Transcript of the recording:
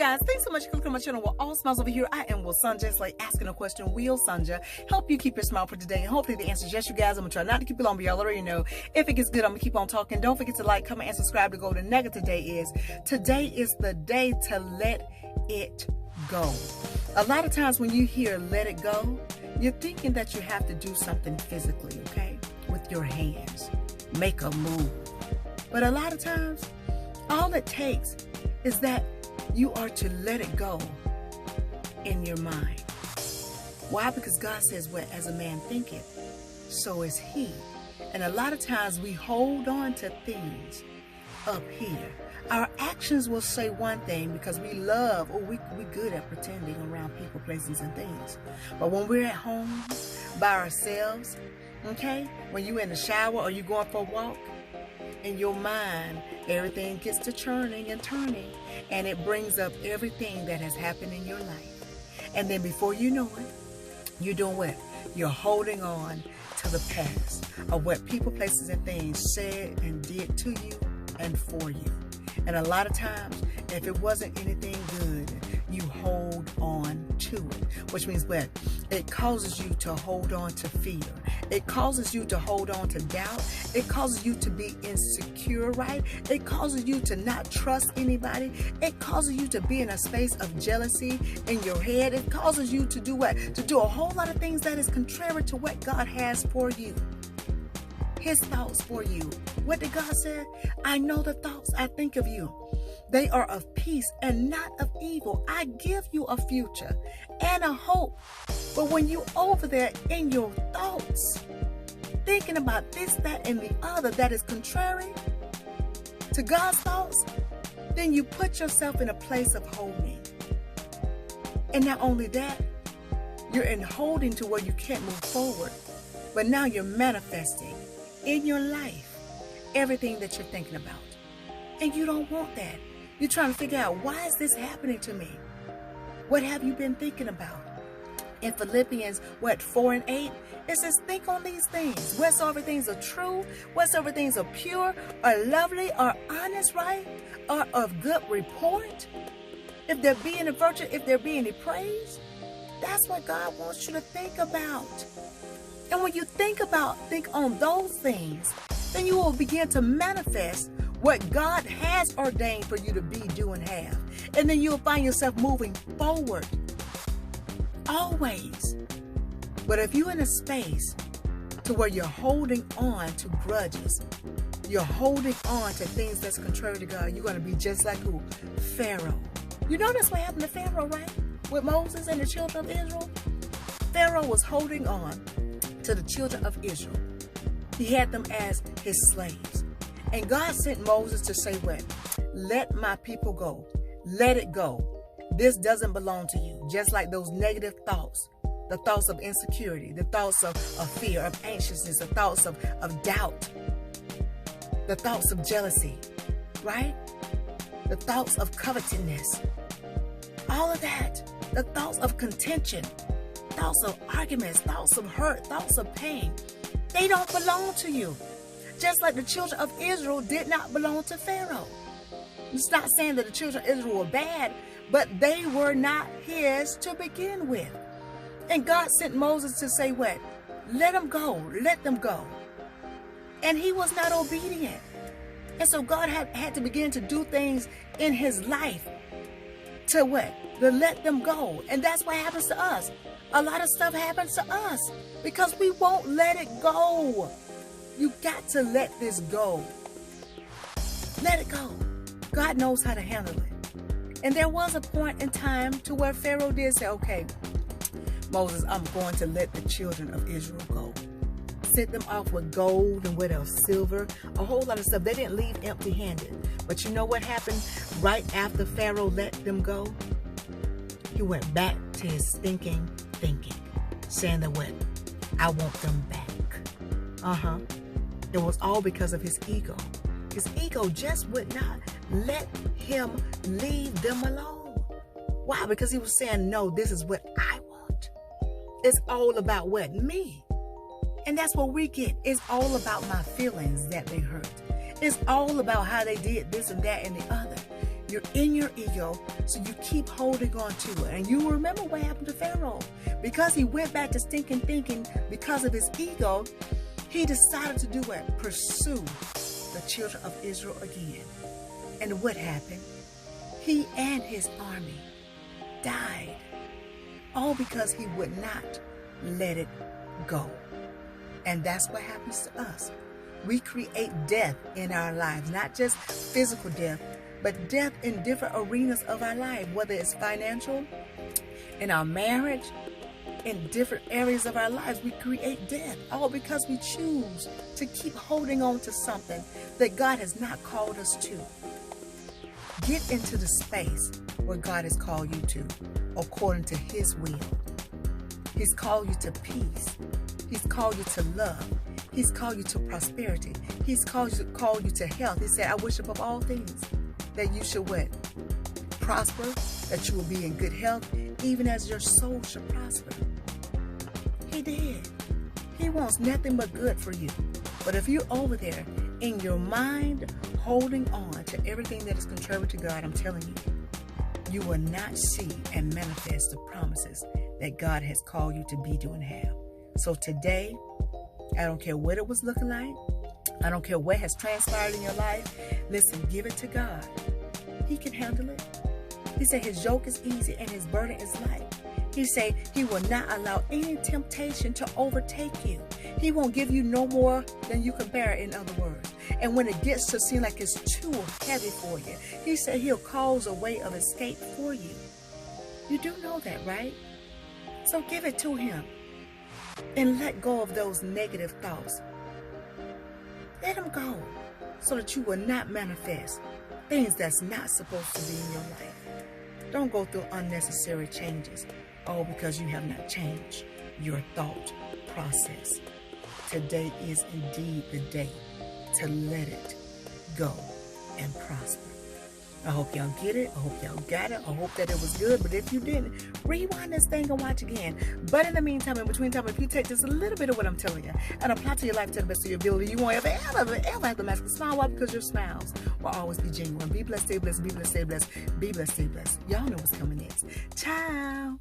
guys, thanks so much for clicking on my channel. Well, all smiles over here. I am WilsonJa. It's like asking a question. WilsonJa help you keep your smile for today. And hopefully the answer is yes, you guys. I'm going to try not to keep it long, but y'all already know. If it gets good, I'm going to keep on talking. Don't forget to like, comment, and subscribe to go. The nugget today is the day to let it go. A lot of times when you hear let it go, you're thinking that you have to do something physically, okay? With your hands. Make a move. But a lot of times, all it takes is that you are to let it go in your mind. Why? Because God says, what as a man thinketh, so is he. And a lot of times we hold on to things up here. Our actions will say one thing because we love, or we good at pretending around people, places, and things. But when we're at home by ourselves, okay, when you're in the shower or you're going for a walk, in your mind, everything gets to churning and turning, and it brings up everything that has happened in your life. And then before you know it, you're doing what? You're holding on to the past of what people, places, and things said and did to you and for you. And a lot of times, if it wasn't anything good, you hold on to it, which means what? It causes you to hold on to fear. It causes you to hold on to doubt. It causes you to be insecure, right? It causes you to not trust anybody. It causes you to be in a space of jealousy in your head. It causes you to do what? To do a whole lot of things that is contrary to what God has for you. His thoughts for you. What did God say? I know the thoughts I think of you. They are of peace and not of evil. I give you a future and a hope. But when you over there in your thoughts, thinking about this, that, and the other that is contrary to God's thoughts, then you put yourself in a place of holding. And not only that, you're in holding to where you can't move forward, but now you're manifesting in your life everything that you're thinking about. And you don't want that. You're trying to figure out, why is this happening to me? What have you been thinking about? In Philippians, 4 and 8, it says, think on these things. Whatsoever things are true, whatsoever things are pure, are lovely, are honest, right? Are of good report. If there be any virtue, if there be any praise, that's what God wants you to think about. And when you think on those things, then you will begin to manifest what God has ordained for you to be, do, and have. And then you'll find yourself moving forward. Always. But if you're in a space to where you're holding on to grudges, you're holding on to things that's contrary to God, you're going to be just like who? Pharaoh. You know that's what happened to Pharaoh, right? With Moses and the children of Israel. Pharaoh was holding on to the children of Israel. He had them as his slaves. And God sent Moses to say what? Let my people go. Let it go. This doesn't belong to you. Just like those negative thoughts, the thoughts of insecurity, the thoughts of fear, of anxiousness, the thoughts of doubt, the thoughts of jealousy, right? The thoughts of covetousness, all of that, the thoughts of contention, thoughts of arguments, thoughts of hurt, thoughts of pain. They don't belong to you. Just like the children of Israel did not belong to Pharaoh. It's not saying that the children of Israel were bad, but they were not his to begin with. And God sent Moses to say what? Let them go. Let them go. And he was not obedient. And so God had to begin to do things in his life to what? To let them go. And that's what happens to us. A lot of stuff happens to us because we won't let it go. You got to let this go. Let it go. God knows how to handle it. And there was a point in time to where Pharaoh did say, okay, Moses, I'm going to let the children of Israel go. Sent them off with gold and what else? Silver, a whole lot of stuff. They didn't leave empty-handed. But you know what happened right after Pharaoh let them go? He went back to his stinking thinking, saying that what? I want them back. It was all because of his ego. His ego just would not let him leave them alone. Why? Because he was saying, no, this is what I want. It's all about what? Me. And that's what we get. It's all about my feelings that they hurt. It's all about how they did this and that and the other. You're in your ego, so you keep holding on to it. And you remember what happened to Pharaoh. Because he went back to stinking thinking because of his ego, he decided to do what? Pursue the children of Israel again. And what happened? He and his army died. All because he would not let it go. And that's what happens to us. We create death in our lives, not just physical death, but death in different arenas of our life, whether it's financial, in our marriage, in different areas of our lives. We create death, all because we choose to keep holding on to something that God has not called us to. Get into the space where God has called you to, according to His will. He's called you to peace. He's called you to love. He's called you to prosperity. He's called you to health. He said, I wish above all things that you should what? Prosper, that you will be in good health, even as your soul should prosper. He did. He wants nothing but good for you. But if you're over there in your mind holding on to everything that is contrary to God, I'm telling you, you will not see and manifest the promises that God has called you to be, do, and have. So today, I don't care what it was looking like. I don't care what has transpired in your life. Listen, give it to God. He can handle it. He said his yoke is easy and his burden is light. He said he will not allow any temptation to overtake you. He won't give you no more than you can bear, in other words. And when it gets to seem like it's too heavy for you, he said he'll cause a way of escape for you. You do know that, right? So give it to him and let go of those negative thoughts. Let them go so that you will not manifest things that's not supposed to be in your life. Don't go through unnecessary changes, all because you have not changed your thought process. Today is indeed the day to let it go and prosper. I hope y'all get it. I hope y'all got it. I hope that it was good. But if you didn't, rewind this thing and watch again. But in the meantime, in between time, if you take just a little bit of what I'm telling you and apply to your life to the best of your ability, you won't ever have to mask a smile. Why? Because your smiles will always be genuine. Be blessed, stay blessed, be blessed, stay blessed, be blessed, stay blessed. Y'all know what's coming next. Ciao.